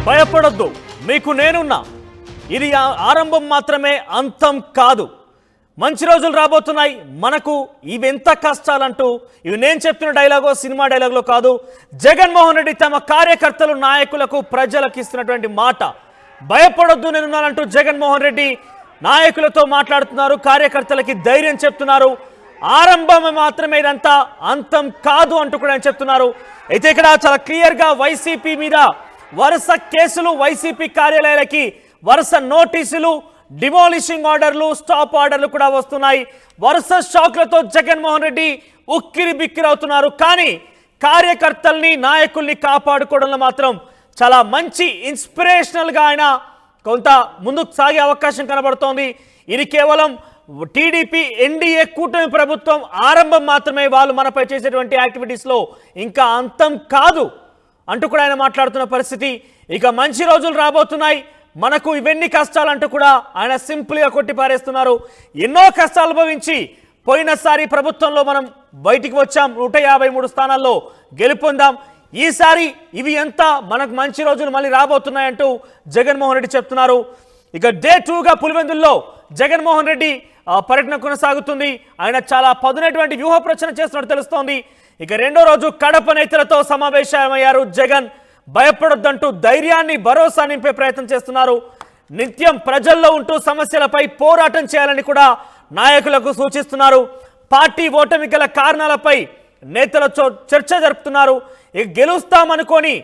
భయపడొద్దు, మీకు నేనున్నా. ఇది ఆరంభం మాత్రమే, అంతం కాదు. మంచి రోజులు రాబోతున్నాయి మనకు. ఇవెంత కష్టాలంటూ ఇవి నేను చెప్తున్న డైలాగో సినిమా డైలాగులో కాదు. జగన్మోహన్ రెడ్డి తమ కార్యకర్తలు నాయకులకు ప్రజలకు ఇస్తున్నటువంటి మాట. భయపడొద్దు నేనున్నానంటూ జగన్మోహన్ రెడ్డి నాయకులతో మాట్లాడుతున్నారు, కార్యకర్తలకి ధైర్యం చెప్తున్నారు. ఆరంభం మాత్రమే, ఇదంతా అంతం కాదు అంటూ కూడా ఆయన చెప్తున్నారు. అయితే ఇక్కడ చాలా క్లియర్గా వైసీపీ మీద వరుస కేసులు, వైసీపీ కార్యాలయాలకి వరుస నోటీసులు, డిమాలిషింగ్ ఆర్డర్లు, స్టాప్ ఆర్డర్లు కూడా వస్తున్నాయి. వరుస షాక్లతో జగన్మోహన్ రెడ్డి ఉక్కిరి బిక్కిరి అవుతున్నారు. కానీ కార్యకర్తల్ని నాయకుల్ని కాపాడుకోవడంలో మాత్రం చాలా మంచి ఇన్స్పిరేషనల్గా ఆయన కొంత ముందుకు సాగే అవకాశం కనబడుతోంది. ఇది కేవలం టీడీపీ ఎన్డీఏ కూటమి ప్రభుత్వం ఆరంభం మాత్రమే, వాళ్ళు మనపై చేసేటువంటి యాక్టివిటీస్లో ఇంకా అంతం కాదు అంటూ కూడా ఆయన మాట్లాడుతున్న పరిస్థితి. ఇక మంచి రోజులు రాబోతున్నాయి మనకు, ఇవన్నీ కష్టాలంటూ కూడా ఆయన సింపుల్గా కొట్టిపారేస్తున్నారు. ఎన్నో కష్టాలు అనుభవించి పోయినసారి ప్రభుత్వంలో మనం బయటికి వచ్చాం, 153 స్థానాల్లో గెలుపొందాం. ఈసారి ఇవి ఎంత మనకు మంచి రోజులు మళ్ళీ రాబోతున్నాయంటూ జగన్మోహన్ రెడ్డి చెప్తున్నారు. ఇక డే 2గా పులివెందుల్లో జగన్మోహన్ రెడ్డి పర్యటన కొనసాగుతుంది. ఆయన చాలా పదునైనటువంటి వ్యూహ ప్రచన చేస్తున్నట్టు తెలుస్తోంది. ఇక రెండో రోజు కడప నేతలతో సమావేశమయ్యారు జగన్. భయపడొద్దంటూ ధైర్యాన్ని, భరోసా నింపే ప్రయత్నం చేస్తున్నారు. నిత్యం ప్రజల్లో ఉంటూ సమస్యలపై పోరాటం చేయాలని కూడా నాయకులకు సూచిస్తున్నారు. పార్టీ ఓటమి గల కారణాలపై నేతలతో చర్చ జరుపుతున్నారు. ఇక గెలుస్తామనుకొని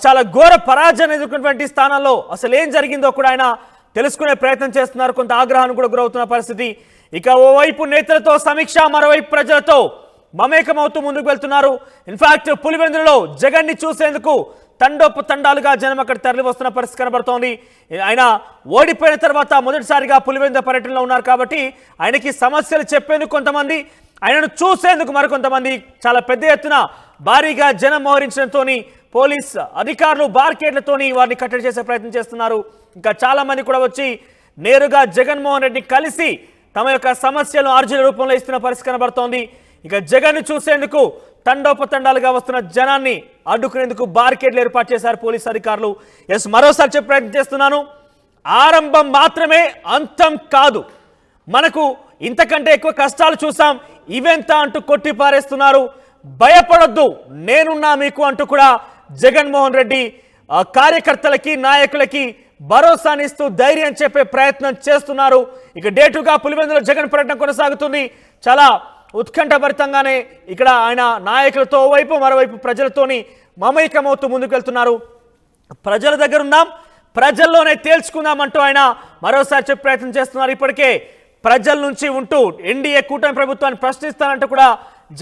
చాలా ఘోర పరాజయం ఎదుర్కొన్నటువంటి స్థానాల్లో అసలు ఏం జరిగిందో కూడా ఆయన తెలుసుకునే ప్రయత్నం చేస్తున్నారు. కొంత ఆగ్రహానికి కూడా గురవుతున్న పరిస్థితి. ఇక ఓవైపు నేతలతో సమీక్ష, మరోవైపు ప్రజలతో మమేకమవుతూ ముందుకు వెళ్తున్నారు. ఇన్ఫాక్ట్ పులివెందులలో జగన్ని చూసేందుకు తండోపతండాలుగా జనం అక్కడ తరలి వస్తున్న పరిస్థితి కనబడుతోంది. ఆయన ఓడిపోయిన తర్వాత మొదటిసారిగా పులివెందు పర్యటనలో ఉన్నారు కాబట్టి ఆయనకి సమస్యలు చెప్పేందుకు కొంతమంది, ఆయనను చూసేందుకు మరికొంతమంది చాలా పెద్ద ఎత్తున భారీగా జనం మోహరించడంతో పోలీస్ అధికారులు బార్కేడ్లతోని వారిని కట్టడి చేసే ప్రయత్నం చేస్తున్నారు. ఇంకా చాలా మంది కూడా వచ్చి నేరుగా జగన్మోహన్ రెడ్డిని కలిసి తమ యొక్క సమస్యలను అర్జీల రూపంలో ఇస్తున్న పరిస్థితి కనబడుతోంది. ఇక జగన్ చూసేందుకు తండోపతండాలుగా వస్తున్న జనాన్ని అడ్డుకునేందుకు బార్కేడ్లు ఏర్పాటు చేశారు పోలీసు అధికారులు. మరోసారి చెప్పే ప్రయత్నం చేస్తున్నాను, ఆరంభం మాత్రమే, అంతం కాదు. మనకు ఇంతకంటే ఎక్కువ కష్టాలు చూసాం, ఇవెంత అంటూ కొట్టి పారేస్తున్నారు. భయపడొద్దు, నేనున్నా మీకు అంటూ కూడా జగన్మోహన్ రెడ్డి కార్యకర్తలకి నాయకులకి భరోసానిస్తూ ధైర్యం చెప్పే ప్రయత్నం చేస్తున్నారు. ఇక డే 2గా పులివెందులో జగన్ పర్యటన కొనసాగుతుంది. చాలా ఉత్కంఠభరితంగానే ఇక్కడ ఆయన నాయకులతో వైపు మరోవైపు ప్రజలతోని మమైకమవుతూ ముందుకు వెళ్తున్నారు. ప్రజల దగ్గర ఉన్నాం, ప్రజల్లోనే తేల్చుకుందామంటూ ఆయన మరోసారి చెప్పే ప్రయత్నం చేస్తున్నారు. ఇప్పటికే ప్రజల నుంచి ఉంటూ ఎన్డీఏ కూటమి ప్రభుత్వాన్ని ప్రశ్నిస్తానంటూ కూడా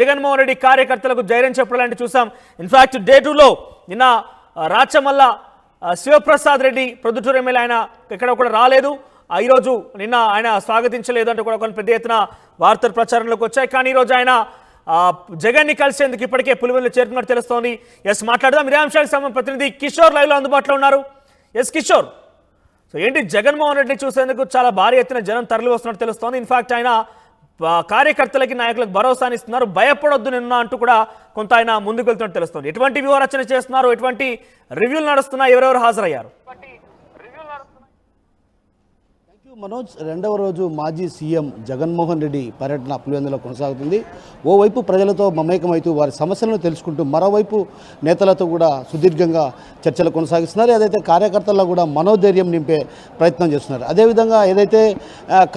జగన్మోహన్ రెడ్డి కార్యకర్తలకు ధైర్యం చెప్పాలంటే చూసాం. ఇన్ఫాక్ట్ డే 2లో నిన్న రాచమల్ల శివప్రసాద్ రెడ్డి ప్రొద్దుటూరు ఎమ్మెల్యే ఆయన ఎక్కడ కూడా రాలేదు. ఈరోజు నిన్న ఆయన స్వాగతించలేదు అంటూ కూడా కొన్ని పెద్ద ఎత్తున వార్తలు ప్రచారంలోకి వచ్చాయి. కానీ ఈరోజు ఆయన జగన్ని కలిసేందుకు ఇప్పటికే పులివెందులో చేరుకున్నట్టు తెలుస్తోంది. మాట్లాడదాం. ఇదే అంశానికి సంబంధించిన ప్రతినిధి కిషోర్ లైవ్లో అందుబాటులో ఉన్నారు. కిషోర్, సో ఏంటి జగన్మోహన్ రెడ్డిని చూసేందుకు చాలా భారీ ఎత్తున జనం తరలి వస్తున్నట్టు తెలుస్తోంది. ఇన్ఫాక్ట్ ఆయన కార్యకర్తలకి నాయకులకు భరోసాని ఇస్తున్నారు. భయపడొద్దు నిన్న అంటూ కూడా కొంత ఆయన ముందుకు వెళ్తున్నట్టు తెలుస్తోంది. ఎటువంటి వ్యూహరచన చేస్తున్నారు, ఎటువంటి రివ్యూలు నడుస్తున్నాయి, ఎవరెవరు హాజరయ్యారు? మనోజ్, రెండవ రోజు మాజీ సీఎం జగన్మోహన్ రెడ్డి పర్యటన పులివెందులో కొనసాగుతుంది. ఓవైపు ప్రజలతో మమేకమవుతూ వారి సమస్యలను తెలుసుకుంటూ, మరోవైపు నేతలతో కూడా సుదీర్ఘంగా చర్చలు కొనసాగిస్తున్నారు. ఏదైతే కార్యకర్తల్లో కూడా మనోధైర్యం నింపే ప్రయత్నం చేస్తున్నారు. అదేవిధంగా ఏదైతే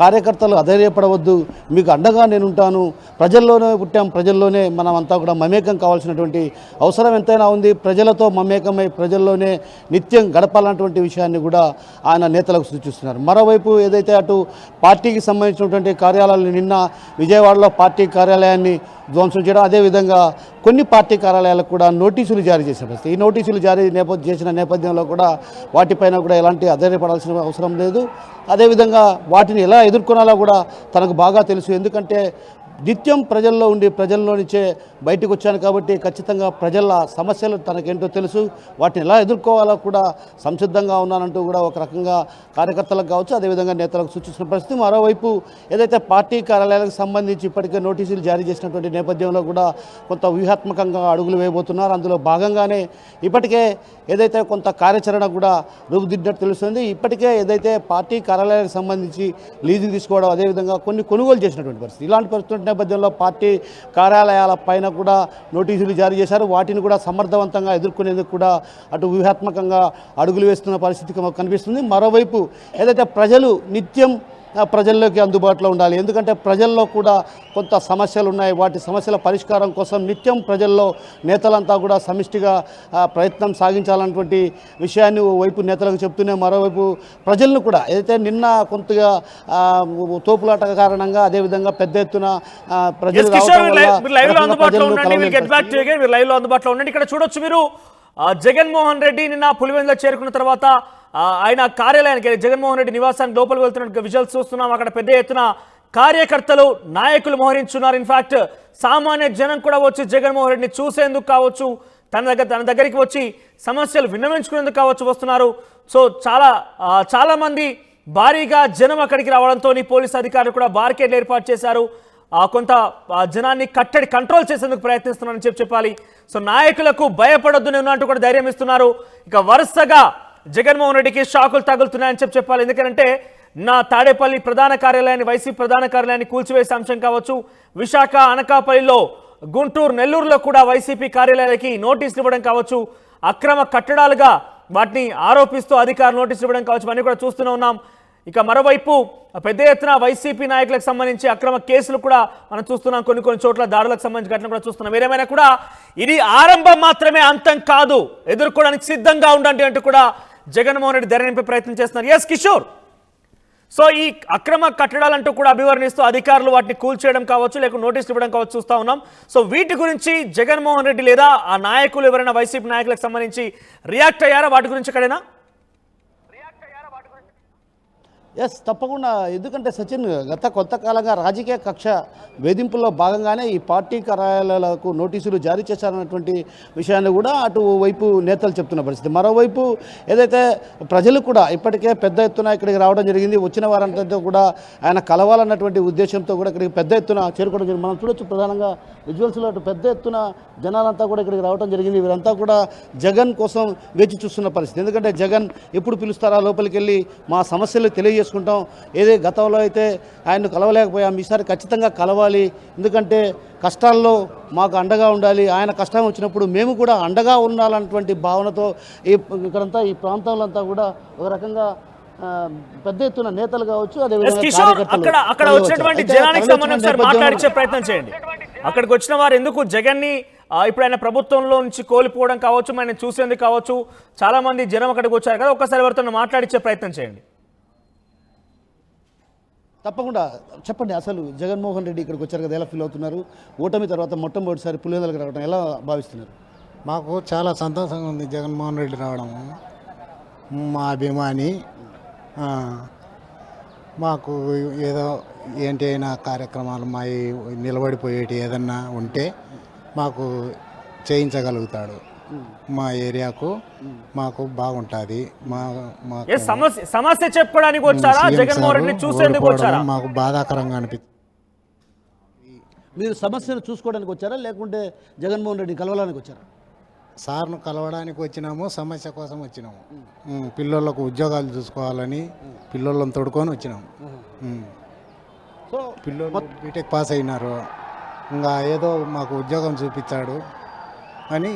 కార్యకర్తలు అధైర్యపడవద్దు, మీకు అండగా నేనుంటాను, ప్రజల్లోనే పుట్టాం, ప్రజల్లోనే మనం అంతా కూడా మమేకం కావాల్సినటువంటి అవసరం ఎంతైనా ఉంది, ప్రజలతో మమేకమై ప్రజల్లోనే నిత్యం గడపాలన్నటువంటి విషయాన్ని కూడా ఆయన నేతలకు సూచిస్తున్నారు. మరోవైపు ఏదైతే అటు పార్టీకి సంబంధించినటువంటి కార్యాలయాలు, నిన్న విజయవాడలో పార్టీ కార్యాలయాన్ని ధ్వంసం చేయడం, అదేవిధంగా కొన్ని పార్టీ కార్యాలయాలకు కూడా నోటీసులు జారీ చేసే పరిస్థితి. ఈ నోటీసులు జారీ చేసిన నేపథ్యంలో కూడా వాటిపైన కూడా ఎలాంటి అధైర్యపడాల్సిన అవసరం లేదు. అదేవిధంగా వాటిని ఎలా ఎదుర్కొనాలో కూడా తనకు బాగా తెలుసు. ఎందుకంటే నిత్యం ప్రజల్లో ఉండి ప్రజల్లో నుంచే బయటకు వచ్చాను కాబట్టి ఖచ్చితంగా ప్రజల సమస్యలు తనకేంటో తెలుసు, వాటిని ఎలా ఎదుర్కోవాలో కూడా సంసిద్ధంగా ఉన్నానంటూ కూడా ఒక రకంగా కార్యకర్తలకు కావచ్చు, అదేవిధంగా నేతలకు సూచించిన పరిస్థితి. మరోవైపు ఏదైతే పార్టీ కార్యాలయాలకు సంబంధించి ఇప్పటికే నోటీసులు జారీ చేసినటువంటి నేపథ్యంలో కూడా కొంత వ్యూహాత్మకంగా అడుగులు వేయబోతున్నారు. అందులో భాగంగానే ఇప్పటికే ఏదైతే కొంత కార్యాచరణ కూడా రూపుదిద్దినట్టు తెలుస్తుంది. ఇప్పటికే ఏదైతే పార్టీ కార్యాలయాలకు సంబంధించి లీజులు తీసుకోవడం, అదేవిధంగా కొన్ని కొనుగోలు చేసినటువంటి పరిస్థితి. ఇలాంటి పరిస్థితి నేపథ్యంలో పార్టీ కార్యాలయాల పైన కూడా నోటీసులు జారీ చేశారు. వాటిని కూడా సమర్థవంతంగా ఎదుర్కొనేందుకు కూడా అటు వ్యూహాత్మకంగా అడుగులు వేస్తున్న పరిస్థితి కనిపిస్తుంది. మరోవైపు ఏదైతే ప్రజలు నిత్యం ప్రజల్లోకి అందుబాటులో ఉండాలి, ఎందుకంటే ప్రజల్లో కూడా కొంత సమస్యలు ఉన్నాయి. వాటి సమస్యల పరిష్కారం కోసం నిత్యం ప్రజల్లో నేతలంతా కూడా సమిష్టిగా ప్రయత్నం సాగించాలన్నటువంటి విషయాన్ని వైపు నేతలకు చెప్తూనే మరోవైపు ప్రజలను కూడా ఏదైతే నిన్న కొంతగా తోపులాట కారణంగా అదేవిధంగా పెద్ద ఎత్తున ప్రజలు అందుబాటులో ఉండండి. ఇక్కడ చూడొచ్చు మీరు జగన్మోహన్ రెడ్డి నిన్న పులివెందుల చేరుకున్న తర్వాత ఆయన కార్యాలయానికి జగన్మోహన్ రెడ్డి నివాసానికి లోపలికి వెళ్తున్న విజువల్స్ చూస్తున్నాం. అక్కడ పెద్ద ఎత్తున కార్యకర్తలు నాయకులు మోహరించున్నారు. ఇన్ఫాక్ట్ సామాన్య జనం కూడా వచ్చి జగన్మోహన్ రెడ్డిని చూసేందుకు కావచ్చు, తన దగ్గరికి వచ్చి సమస్యలు విన్నవించుకునేందుకు కావచ్చు వస్తున్నారు. సో చాలా మంది భారీగా జనం అక్కడికి రావడంతో పోలీసు అధికారులు కూడా బార్కెట్లు ఏర్పాటు చేశారు. కొంత జనాన్ని కంట్రోల్ చేసేందుకు ప్రయత్నిస్తున్నారని చెప్పాలి. సో నాయకులకు భయపడొద్దు ఉన్నట్టు కూడా ధైర్యం ఇస్తున్నారు. ఇక వరుసగా జగన్మోహన్ రెడ్డికి షాకులు తగులుతున్నాయని చెప్పాలి. ఎందుకంటే నా తాడేపల్లి ప్రధాన కార్యాలయాన్ని, వైసీపీ ప్రధాన కార్యాలయాన్ని కూల్చివేసే అంశం కావచ్చు, విశాఖ, అనకాపల్లిలో, గుంటూరు, నెల్లూరులో కూడా వైసీపీ కార్యాలయాలకి నోటీసులు ఇవ్వడం కావచ్చు, అక్రమ కట్టడాలుగా వాటిని ఆరోపిస్తూ అధికారులు నోటీసులు ఇవ్వడం కావచ్చు, అన్నీ కూడా చూస్తూనే ఉన్నాం. ఇక మరోవైపు పెద్ద ఎత్తున వైసీపీ నాయకులకు సంబంధించి అక్రమ కేసులు కూడా మనం చూస్తున్నాం. కొన్ని చోట్ల దాడులకు సంబంధించి ఘటన కూడా చూస్తున్నాం. ఏదేమైనా కూడా ఇది ఆరంభం మాత్రమే, అంతం కాదు, ఎదుర్కోవడానికి సిద్ధంగా ఉండండి అంటూ కూడా జగన్మోహన్ రెడ్డి ధైర్యం నింపే ప్రయత్నం చేస్తున్నారు. ఎస్ కిషోర్, సో ఈ అక్రమ కట్టడాలంటూ కూడా అభివర్ణిస్తూ అధికారులు వాటిని కూల్చేయడం కావచ్చు, లేకపోతే నోటీసులు ఇవ్వడం కావచ్చు చూస్తూ ఉన్నాం. సో వీటి గురించి జగన్మోహన్ రెడ్డి లేదా ఆ నాయకులు ఎవరైనా వైసీపీ నాయకులకు సంబంధించి రియాక్ట్ అయ్యారా? వాటి గురించి ఎక్కడైనా ఎస్, తప్పకుండా. ఎందుకంటే సచిన్, గత కొంతకాలంగా రాజకీయ కక్ష వేధింపుల్లో భాగంగానే ఈ పార్టీ కార్యాలయాలకు నోటీసులు జారీ చేశారన్నటువంటి విషయాన్ని కూడా అటు వైపు నేతలు చెప్తున్న పరిస్థితి. మరోవైపు ఏదైతే ప్రజలు కూడా ఇప్పటికే పెద్ద ఎత్తున ఇక్కడికి రావడం జరిగింది. వచ్చిన వారంతా కూడా ఆయన కలవాలన్నటువంటి ఉద్దేశంతో కూడా ఇక్కడికి పెద్ద ఎత్తున చేరుకోవడం జరిగింది. మనం చూడొచ్చు ప్రధానంగా విజువల్స్లో అటు పెద్ద ఎత్తున జనాలంతా కూడా ఇక్కడికి రావడం జరిగింది. వీరంతా కూడా జగన్ కోసం వేచి చూస్తున్న పరిస్థితి. ఎందుకంటే జగన్ ఎప్పుడు పిలుస్తారా లోపలికి వెళ్ళి మా సమస్యలు తెలియజేసుకుంటాం, ఏదే గతంలో అయితే ఆయన్ను కలవలేకపోయాం, ఈసారి ఖచ్చితంగా కలవాలి, ఎందుకంటే కష్టాల్లో మాకు అండగా ఉండాలి, ఆయన కష్టం వచ్చినప్పుడు మేము కూడా అండగా ఉండాలన్నటువంటి భావనతో ఇక్కడంతా ఈ ప్రాంతంలో అంతా కూడా ఒక రకంగా పెద్ద ఎత్తున నేతలు కావచ్చు, అక్కడ వచ్చినటువంటి జనానికి సంబంధించి మాట్లాడించే ప్రయత్నం చేయండి. అక్కడికి వచ్చిన వారు ఎందుకు జగన్ని ఇప్పుడు ఆయన ప్రభుత్వంలో నుంచి కోల్పోవడం కావచ్చు, ఆయన చూసేందుకు కావచ్చు, చాలా మంది జనం అక్కడికి వచ్చారు కదా, ఒక్కసారి ఎవరితో మాట్లాడించే ప్రయత్నం చేయండి. తప్పకుండా చెప్పండి, అసలు జగన్మోహన్ రెడ్డి ఇక్కడికి వచ్చారు కదా, ఎలా ఫీల్ అవుతున్నారు? ఓటమి తర్వాత మొట్టమొదటిసారి పులివెందులకు రావడం ఎలా భావిస్తున్నారు? మాకు చాలా సంతోషంగా ఉంది జగన్మోహన్ రెడ్డి రావడం. మా అభిమాని, మాకు ఏదో ఏంటి అయినా కార్యక్రమాలు మా నిలబడిపోయేటి ఏదన్నా ఉంటే మాకు చేయించగలుగుతాడు. మా ఏరియాకు మాకు బాగుంటుంది. సమస్య చెప్పుకోవడానికి వచ్చారా, జగన్మోహన్ రెడ్డి చూసేందుకు వచ్చారా? మాకు బాధాకరంగా అనిపిస్తుంది. మీరు సమస్యను చూసుకోవడానికి వచ్చారా, లేకుంటే జగన్మోహన్ రెడ్డి కలవడానికి వచ్చారా? సార్ను కలవడానికి వచ్చినాము, సమస్య కోసం వచ్చినాము. పిల్లలకు ఉద్యోగాలు చూసుకోవాలని పిల్లలను తోడుకొని వచ్చినాము. సో పిల్లలు బీటెక్ పాస్ అయినారు, ఇంకా ఏదో మాకు ఉద్యోగం చూపించాడు అని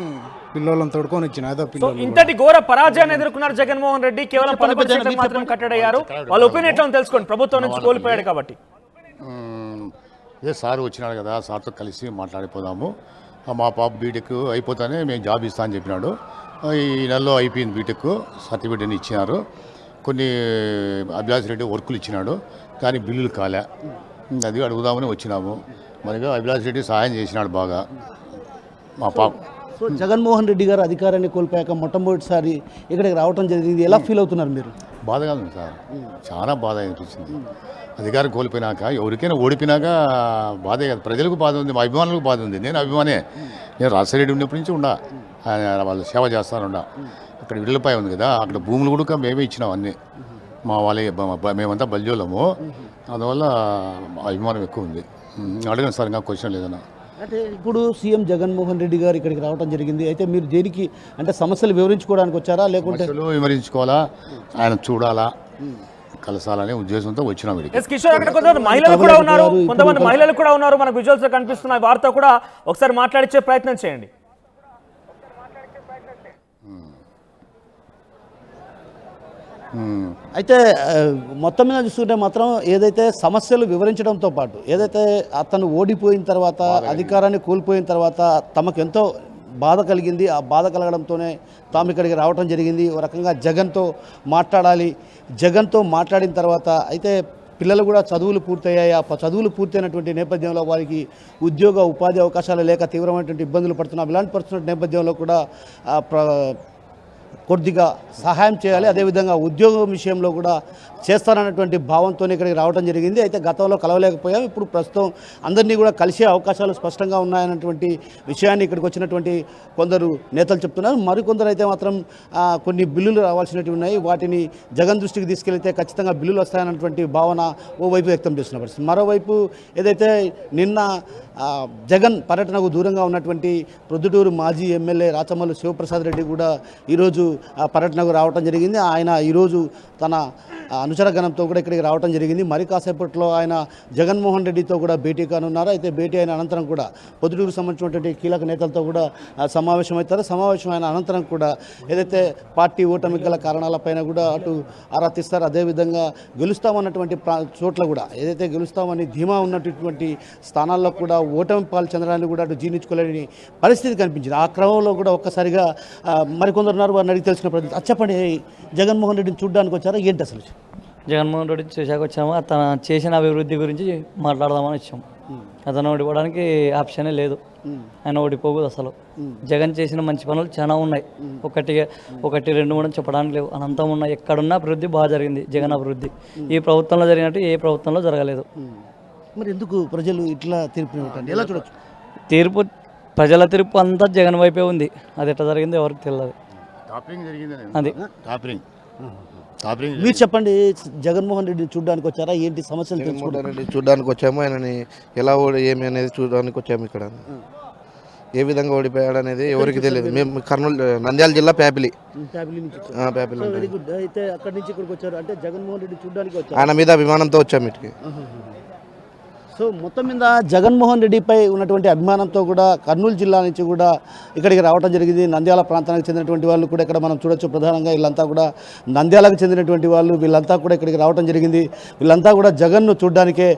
పిల్లలను తోడుకొని వచ్చిన ఏదో పిల్లలు. ఇంతటి ఘోర పరాజయాన్ని ఎదుర్కొన్నారు జగన్మోహన్ రెడ్డి. కేవలం 11 మాత్రం కట్టడయ్యారు. వాళ్ళ ఒపీనియన్ ఎట్లా తెలుసుకోండి, ప్రభుత్వం నుంచి కోల్పోయాడు కాబట్టి. అదే సార్ వచ్చినాడు కదా, సార్తో కలిసి మాట్లాడిపోదాము, మా పాప బీటెక్ అయిపోతానే మేము జాబ్ ఇస్తా అని చెప్పినాడు. ఈ నెలలో అయిపోయింది బీటెక్, సర్టిఫికేట్ అని ఇచ్చినారు. కొన్ని అభిలాష్ రెడ్డి వర్కులు ఇచ్చినాడు, కానీ బిల్లులు కాలే, అది అడుగుదామని వచ్చినాము. మనకి అభిలాష్ రెడ్డి సహాయం చేసినాడు బాగా మా పాప. సో జగన్మోహన్ రెడ్డి గారు అధికారాన్ని కోల్పోయాక మొట్టమొదటిసారి ఇక్కడికి రావడం జరిగింది. ఎలా ఫీల్ అవుతున్నారు మీరు? బాధగా ఉంది సార్, చాలా బాధ అనిపించింది. అధికారం కోల్పోయినాక ఎవరికైనా ఓడిపోయినాక బాధే కదా, ప్రజలకు బాధ ఉంది, మా అభిమానులకు బాధ ఉంది. నేను అభిమానే, నేను రాజశేఖర ఉన్నప్పటి నుంచి ఉండా, వాళ్ళు సేవ చేస్తానుండా. అక్కడ ఇళ్ళపై ఉంది కదా, అక్కడ భూములు కూడా మేమే ఇచ్చినాం అన్నీ, మా వాళ్ళే, మేమంతా బల్జోళ్ళము, అందువల్ల అభిమానం ఎక్కువ ఉంది. అడగండి సార్, ఇంకా క్వశ్చన్ లేదన్నా. అంటే ఇప్పుడు సీఎం జగన్మోహన్ రెడ్డి గారు ఇక్కడికి రావడం జరిగింది. అయితే మీరు దేనికి అంటే సమస్యలు వివరించుకోవడానికి వచ్చారా, లేకుంటే వివరించుకోవాలా, ఆయన చూడాలా, కలసాలనే ఉద్దేశంతో వచ్చినాం వీడికి. ఎస్ కిషోర్, అక్కడ కొంతమంది మహిళలు కూడా ఉన్నారు, కొంతమంది మహిళలు కూడా ఉన్నారు, మనకు విజువల్స్ లో కనిపిస్తున్న వారితో కూడా ఒకసారి మాట్లాడించే ప్రయత్నం చేయండి. అయితే మొత్తం మీద చూస్తుంటే మాత్రం ఏదైతే సమస్యలు వివరించడంతో పాటు ఏదైతే అతను ఓడిపోయిన తర్వాత అధికారాన్ని కోల్పోయిన తర్వాత తమకు ఎంతో బాధ కలిగింది, ఆ బాధ కలగడంతోనే తాము ఇక్కడికి రావడం జరిగింది. ఒక రకంగా జగన్తో మాట్లాడాలి, జగన్తో మాట్లాడిన తర్వాత అయితే పిల్లలు కూడా చదువులు పూర్తయ్యాయి. ఆ చదువులు పూర్తయినటువంటి నేపథ్యంలో వారికి ఉద్యోగ ఉపాధి అవకాశాలు లేక తీవ్రమైనటువంటి ఇబ్బందులు పడుతున్నాం. ఇలాంటి పరిస్థితున్న నేపథ్యంలో కూడా కొద్దిగా సహాయం చేయాలి, అదేవిధంగా ఉద్యోగం విషయంలో కూడా చేస్తారన్నటువంటి భావంతో ఇక్కడికి రావడం జరిగింది. అయితే గతంలో కలవలేకపోయాం, ఇప్పుడు ప్రస్తుతం అందరినీ కూడా కలిసే అవకాశాలు స్పష్టంగా ఉన్నాయన్నటువంటి విషయాన్ని ఇక్కడికి వచ్చినటువంటి కొందరు నేతలు చెప్తున్నారు. మరికొందరు అయితే మాత్రం కొన్ని బిల్లులు రావాల్సినవి ఉన్నాయి, వాటిని జగన్ దృష్టికి తీసుకెళ్తే ఖచ్చితంగా బిల్లులు వస్తాయన్నటువంటి భావన ఓవైపు వ్యక్తం చేస్తున్న పరిస్థితి. మరోవైపు ఏదైతే నిన్న జగన్ పర్యటనకు దూరంగా ఉన్నటువంటి ప్రొద్దుటూరు మాజీ ఎమ్మెల్యే రాచమల్లు శివప్రసాద్ రెడ్డి కూడా ఈరోజు పర్యటనకు రావడం జరిగింది. ఆయన ఈరోజు తన అనుచరగణంతో కూడా ఇక్కడికి రావడం జరిగింది. మరి కాసేపట్లో ఆయన జగన్మోహన్ రెడ్డితో కూడా భేటీ కానున్నారు. అయితే భేటీ అయిన అనంతరం కూడా పొద్దుటూరుకు సంబంధించినటువంటి కీలక నేతలతో కూడా సమావేశం అవుతారు. సమావేశం అయిన అనంతరం కూడా ఏదైతే పార్టీ ఓటమికి గల కారణాలపైన కూడా అటు ఆరా తీస్తారు. అదేవిధంగా గెలుస్తామన్నటువంటి చోట్ల కూడా ఏదైతే గెలుస్తామని ధీమా ఉన్నటువంటి స్థానాల్లో కూడా ఓటమి పాలు చెందడానికి కూడా అటు జీర్ణించుకోలేని పరిస్థితి కనిపించింది. ఆ క్రమంలో కూడా ఒక్కసారిగా మరికొందరు ఉన్నారు, వారిని అడిగి తెలిసిన ప్రతి చెప్పండి, జగన్మోహన్ రెడ్డిని చూడడానికి వచ్చారా, ఏంటి అసలు? జగన్మోహన్ రెడ్డి చూశాక వచ్చాము, అతను చేసిన అభివృద్ధి గురించి మాట్లాడదామని వచ్చాము. అతను ఓడిపోవడానికి ఆప్షనే లేదు, ఆయన ఓడిపోకూడదు అసలు. జగన్ చేసిన మంచి పనులు చాలా ఉన్నాయి, ఒకటి రెండు మూడు చెప్పడానికి లేవు, అనంతం ఉన్నాయి. ఎక్కడున్న అభివృద్ధి బాగా జరిగింది, జగన్ అభివృద్ధి. ఈ ప్రభుత్వంలో జరిగినట్టు ఏ ప్రభుత్వంలో జరగలేదు. మరి ఎందుకు ప్రజలు ఇట్లా తీర్పు ఇవ్వటండి, ఎలా చూడొచ్చు? ప్రజల తీర్పు అంతా జగన్ వైపే ఉంది, అది ఎట్లా జరిగిందో ఎవరికి తెలియదు. అది మీరు చెప్పండి, జగన్మోహన్ రెడ్డిని చూడడానికి వచ్చారా, ఏంటి సమస్యలు తెలుసుకోవడానికి చూడడానికి వచ్చాము, ఆయనని ఎలా ఏమి అనేది చూడడానికి వచ్చాము. ఇక్కడ ఏ విధంగా ఓడిపోయాడు అనేది ఎవరికి తెలియదు. మేము కర్నూలు నంద్యాల జిల్లా ప్యాపిలి వెరీ గుడ్. అయితే అక్కడి నుంచి ఇక్కడికి వచ్చారు అంటే జగన్మోహన్ రెడ్డి చూడడానికి వచ్చారు, ఆయన మీద అభిమానంతో వచ్చాము ఇటుకి. సో మొత్తం మీద జగన్మోహన్ రెడ్డిపై ఉన్నటువంటి అభిమానంతో కూడా కర్నూలు జిల్లా నుంచి కూడా ఇక్కడికి రావడం జరిగింది. నంద్యాల ప్రాంతానికి చెందినటువంటి వాళ్ళు కూడా ఇక్కడ మనం చూడొచ్చు. ప్రధానంగా వీళ్ళంతా కూడా నంద్యాలకు చెందినటువంటి వాళ్ళు, వీళ్ళంతా కూడా ఇక్కడికి రావడం జరిగింది. వీళ్ళంతా కూడా జగన్ను చూడడానికే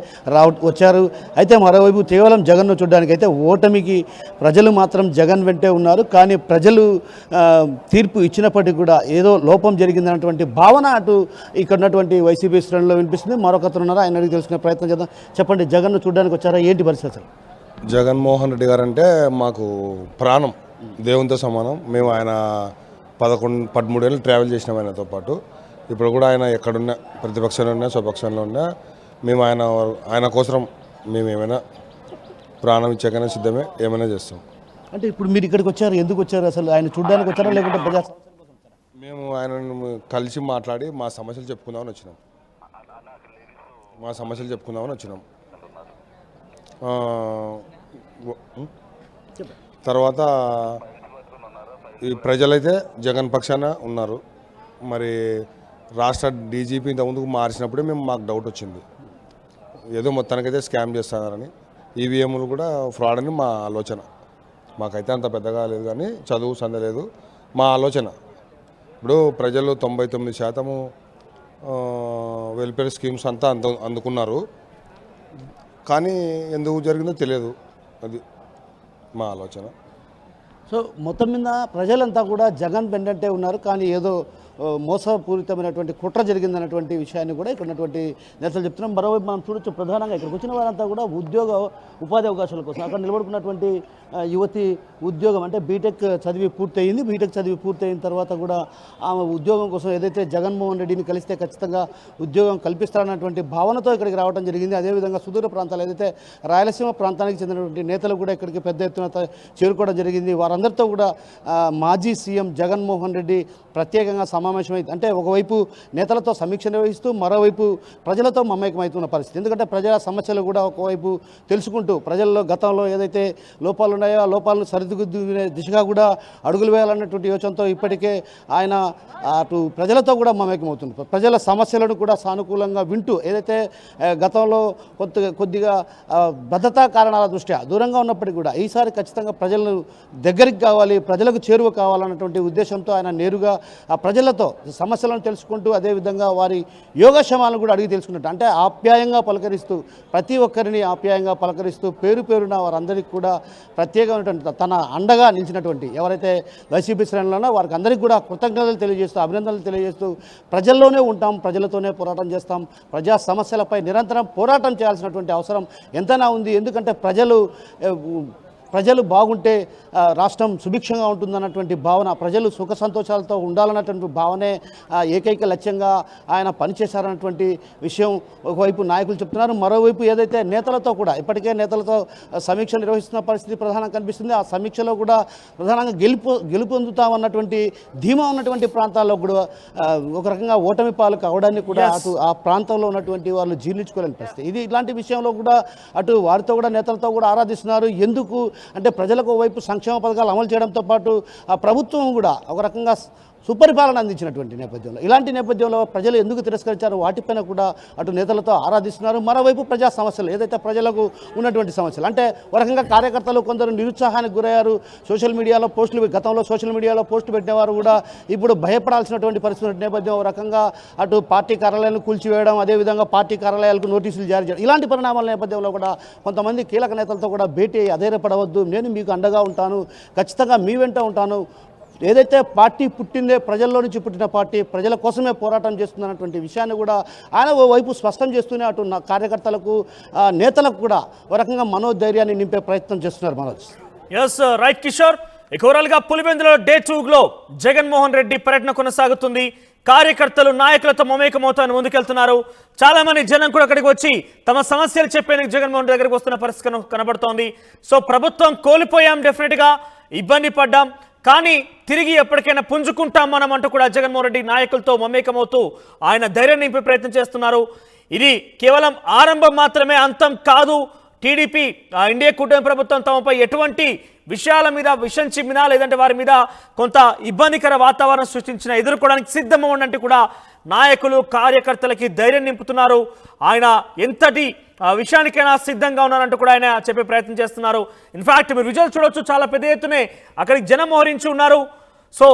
వచ్చారు. అయితే మరోవైపు కేవలం జగన్ను చూడడానికి అయితే ఓటమికి ప్రజలు మాత్రం జగన్ వెంటే ఉన్నారు. కానీ ప్రజలు తీర్పు ఇచ్చినప్పటికీ కూడా ఏదో లోపం జరిగిందన్నటువంటి భావన అటు ఇక్కడ ఉన్నటువంటి వైసీపీ శ్రేణుల్లో వినిపిస్తుంది. మరొకరు ఉన్నారు, ఆయన అడిగి తెలుసుకునే ప్రయత్నం చేద్దాం. చెప్పండి, జగన్ చూడడానికి వచ్చారా, ఏంటి పరిస్థితి? జగన్మోహన్ రెడ్డి గారు అంటే మాకు ప్రాణం, దేవునితో సమానం. మేము ఆయన 13 ఏళ్ళు ట్రావెల్ చేసినాం ఆయనతో పాటు. ఇప్పుడు కూడా ఆయన ఎక్కడున్నా, ప్రతిపక్షంలో ఉన్నా స్వపక్షంలో ఉన్నా, మేము ఆయన కోసం మేము ఏమైనా ప్రాణం ఇచ్చాకైనా సిద్ధమే, ఏమైనా చేస్తాం. అంటే ఇప్పుడు మీరు ఇక్కడికి వచ్చారు, ఎందుకు వచ్చారు అసలు? ఆయన చూడడానికి వచ్చారా, లేకుంటే ప్రజా సమస్యల కోసం వచ్చారా? మేము ఆయనను కలిసి మాట్లాడి మా సమస్యలు చెప్పుకుందామని వచ్చినాం. తర్వాత ఈ ప్రజలైతే జగన్ పక్షాన ఉన్నారు. మరి రాష్ట్ర డీజీపీ ఇంతకుముందుకు మార్చినప్పుడే మాకు డౌట్ వచ్చింది, ఏదో మొత్తానికైతే స్కామ్ చేస్తున్నారని. ఈవీఎంలు కూడా ఫ్రాడ్ అని మా ఆలోచన. మాకైతే అంత పెద్దగా లేదు, కానీ చదువు సందలేదు మా ఆలోచన. ఇప్పుడు ప్రజలు 99% వెల్ఫేర్ స్కీమ్స్ అంతా అందుకున్నారు, కానీ ఎందుకు జరిగిందో తెలియదు, అది మా ఆలోచన. సో మొత్తం మీద ప్రజలంతా కూడా జగన్ వెంటే ఉన్నారు, కానీ ఏదో మోసపూరితమైనటువంటి కుట్ర జరిగిందన్నటువంటి విషయాన్ని కూడా ఇక్కడ ఉన్నటువంటి నేతలు చెప్తున్నాం. మరోవైపు మనం చూడొచ్చు, ప్రధానంగా ఇక్కడికి వచ్చిన వారంతా కూడా ఉపాధి అవకాశాల కోసం అక్కడ నిలబడుకున్నటువంటి యువతి ఉద్యోగం అంటే బీటెక్ చదివి పూర్తయింది. బీటెక్ చదివి పూర్తయిన తర్వాత కూడా ఆమె ఉద్యోగం కోసం ఏదైతే జగన్మోహన్ రెడ్డిని కలిస్తే ఖచ్చితంగా ఉద్యోగం కల్పిస్తారన్నటువంటి భావనతో ఇక్కడికి రావడం జరిగింది. అదేవిధంగా సుదూర ప్రాంతాలు ఏదైతే రాయలసీమ ప్రాంతానికి చెందినటువంటి నేతలు కూడా ఇక్కడికి పెద్ద ఎత్తున చేరుకోవడం జరిగింది. వారందరితో కూడా మాజీ సీఎం జగన్మోహన్ రెడ్డి ప్రత్యేకంగా సమావేశమైంది. అంటే ఒకవైపు నేతలతో సమీక్ష నిర్వహిస్తూ మరోవైపు ప్రజలతో మమేకమవుతున్న పరిస్థితి. ఎందుకంటే ప్రజల సమస్యలు కూడా ఒకవైపు తెలుసుకుంటూ ప్రజల్లో గతంలో ఏదైతే లోపాలు ఉన్నాయో ఆ లోపాలను సరిదిద్దుకునే దిశగా కూడా అడుగులు వేయాలన్నటువంటి యోచనతో ఇప్పటికే ఆయన అటు ప్రజలతో కూడా మమేకమవుతుంది. ప్రజల సమస్యలను కూడా సానుకూలంగా వింటూ ఏదైతే గతంలో కొద్దిగా భద్రతా కారణాల దృష్ట్యా దూరంగా ఉన్నప్పటికీ కూడా ఈసారి ఖచ్చితంగా ప్రజలను దగ్గరికి కావాలి, ప్రజలకు చేరువ కావాలన్నటువంటి ఉద్దేశంతో ఆయన నేరుగా ఆ ప్రజలతో సమస్యలను తెలుసుకుంటూ అదేవిధంగా వారి యోగక్షేమాలను కూడా అడిగి తెలుసుకున్నట్టు అంటే ఆప్యాయంగా పలకరిస్తూ ప్రతి ఒక్కరిని ఆప్యాయంగా పలకరిస్తూ పేరు పేరున వారందరికీ కూడా ప్రత్యేకమైనటువంటి తన అండగా నిలిచినటువంటి ఎవరైతే వైసీపీ శ్రేణులున్నా వారికి అందరికీ కూడా కృతజ్ఞతలు తెలియజేస్తూ అభినందనలు తెలియజేస్తూ ప్రజల్లోనే ఉంటాం, ప్రజలతోనే పోరాటం చేస్తాం, ప్రజా సమస్యలపై నిరంతరం పోరాటం చేయాల్సినటువంటి అవసరం ఎంతైనా ఉంది. ఎందుకంటే ప్రజలు బాగుంటే రాష్ట్రం సుభిక్షంగా ఉంటుందన్నటువంటి భావన, ప్రజలు సుఖ సంతోషాలతో ఉండాలన్నటువంటి భావనే ఏకైక లక్ష్యంగా ఆయన పనిచేశారన్నటువంటి విషయం ఒకవైపు నాయకులు చెప్తున్నారు. మరోవైపు ఏదైతే నేతలతో కూడా ఇప్పటికే నేతలతో సమీక్ష నిర్వహిస్తున్న పరిస్థితి ప్రధానంగా కనిపిస్తుంది. ఆ సమీక్షలో కూడా ప్రధానంగా గెలుపొందుతామన్నటువంటి ధీమా ఉన్నటువంటి ప్రాంతాల్లో కూడా ఒక రకంగా ఓటమి పాలు కావడాన్ని కూడా అటు ఆ ప్రాంతంలో ఉన్నటువంటి వాళ్ళు జీర్ణించుకోలేని పరిస్థితి. ఇలాంటి విషయంలో కూడా అటు వారితో కూడా నేతలతో కూడా ఆరాధిస్తున్నారు. ఎందుకు అంటే ప్రజలకు వైపు సంక్షేమ పథకాలు అమలు చేయడంతో పాటు ఆ ప్రభుత్వం కూడా ఒక రకంగా సుపరిపాలన అందించినటువంటి నేపథ్యంలో ఇలాంటి నేపథ్యంలో ప్రజలు ఎందుకు తిరస్కరించారో వాటిపైన కూడా అటు నేతలతో ఆరాధిస్తున్నారు. మరోవైపు ప్రజా సమస్యలు ఏదైతే ప్రజలకు ఉన్నటువంటి సమస్యలు అంటే ఒక రకంగా కార్యకర్తలు కొందరు నిరుత్సాహానికి గురయ్యారు. సోషల్ మీడియాలో పోస్టులు గతంలో సోషల్ మీడియాలో పోస్టు పెట్టినవారు కూడా ఇప్పుడు భయపడాల్సినటువంటి పరిస్థితి నేపథ్యం ఒక రకంగా అటు పార్టీ కార్యాలయాలను కూల్చివేయడం అదేవిధంగా పార్టీ కార్యాలయాలకు నోటీసులు జారీ చేయడం ఇలాంటి పరిణామాల నేపథ్యంలో కూడా కొంతమంది కీలక నేతలతో కూడా భేటీ అధైర్యపడవద్దు, నేను మీకు అండగా ఉంటాను, ఖచ్చితంగా మీ వెంట ఉంటాను, ఏదైతే పార్టీ పుట్టిందే ప్రజల్లో నుంచి పుట్టిన పార్టీ ప్రజల కోసమే పోరాటం చేస్తుందన్నటువంటి విషయాన్ని కూడా ఆయన ఓ వైపు స్పష్టం చేస్తూనే అటు కార్యకర్తలకు నేతలకు కూడా ఒక రకంగా మనోధైర్యాన్ని నింపే ప్రయత్నం చేస్తున్నారు. మనోజ్ ఎస్ రైట్ కిషోర్. ఓవరాల్గా పులివెందులో డే 2లో జగన్మోహన్ రెడ్డి పర్యటన కొనసాగుతుంది. కార్యకర్తలు నాయకులతో మమేకమవుతాను ముందుకెళ్తున్నారు. చాలా మంది జనం కూడా అక్కడికి వచ్చి తమ సమస్యలు చెప్పేందుకు జగన్మోహన్ రెడ్డి దగ్గరికి వస్తున్న పరిస్థితి కనబడుతోంది. సో ప్రభుత్వం కోల్పోయాం, డెఫినెట్గా ఇబ్బంది పడ్డాం, కానీ తిరిగి ఎప్పటికైనా పుంజుకుంటాం మనం అంటూ కూడా జగన్మోహన్ రెడ్డి నాయకులతో మమేకమవుతూ ఆయన ధైర్యం నింపే ప్రయత్నం చేస్తున్నారు. ఇది కేవలం ఆరంభం మాత్రమే, అంతం కాదు. టీడీపీ ఇండియా కూటమి ప్రభుత్వం తమపై ఎటువంటి విషయాల మీద విషం చిమ్మినా లేదంటే వారి మీద కొంత ఇబ్బందికర వాతావరణం సృష్టించిన ఎదుర్కోవడానికి సిద్ధంగా ఉండంటే కూడా నాయకులు కార్యకర్తలకి ధైర్యం నింపుతున్నారు. ఆయన ఎంతటి విషయానికైనా సిద్ధంగా ఉన్నారంటూ కూడా ఆయన చెప్పే ప్రయత్నం చేస్తున్నారు. ఇన్ఫాక్ట్ మీరు విజువల్ చూడొచ్చు, చాలా పెద్ద ఎత్తునే అక్కడికి జనం మోహరించి ఉన్నారు. సో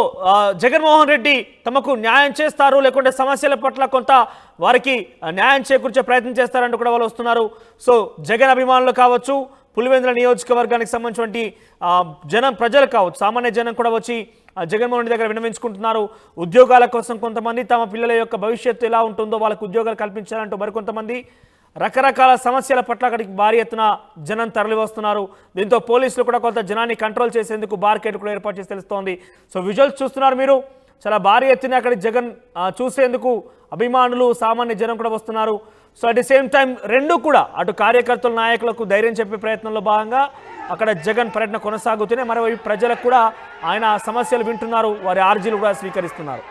జగన్మోహన్ రెడ్డి తమకు న్యాయం చేస్తారు, లేకుంటే సమస్యల పట్ల కొంత వారికి న్యాయం చేకూర్చే ప్రయత్నం చేస్తారంటూ కూడా వాళ్ళు వస్తున్నారు. సో జగన్ అభిమానులు కావచ్చు, పులివెందుల నియోజకవర్గానికి సంబంధించినటువంటి జనం ప్రజలు కావచ్చు, సామాన్య జనం కూడా వచ్చి జగన్మోహన్ రెడ్డి దగ్గర విన్నవించుకుంటున్నారు. ఉద్యోగాల కోసం కొంతమంది తమ పిల్లల యొక్క భవిష్యత్తు ఎలా ఉంటుందో వాళ్ళకు ఉద్యోగాలు కల్పించాలంటూ మరికొంతమంది రకరకాల సమస్యల పట్ల అక్కడికి భారీ ఎత్తున జనం తరలి వస్తున్నారు. దీంతో పోలీసులు కూడా కొంత జనాన్ని కంట్రోల్ చేసేందుకు బార్కెట్ కూడా ఏర్పాటు చేసి తెలుస్తోంది. సో విజువల్స్ చూస్తున్నారు మీరు, చాలా భారీ ఎత్తున అక్కడ జగన్ చూసేందుకు అభిమానులు సామాన్య జనం కూడా వస్తున్నారు. So at the same time రెండు కూడా అటు కార్యకర్తల నాయకులకు ధైర్యం చెప్పే ప్రయత్నంలో భాగంగా అక్కడ జగన్ పర్యటన కొనసాగుతూనే మరోవైపు ప్రజలకు కూడా ఆయన సమస్యలు వింటున్నారు, వారి ఆర్జీలు కూడా స్వీకరిస్తున్నారు.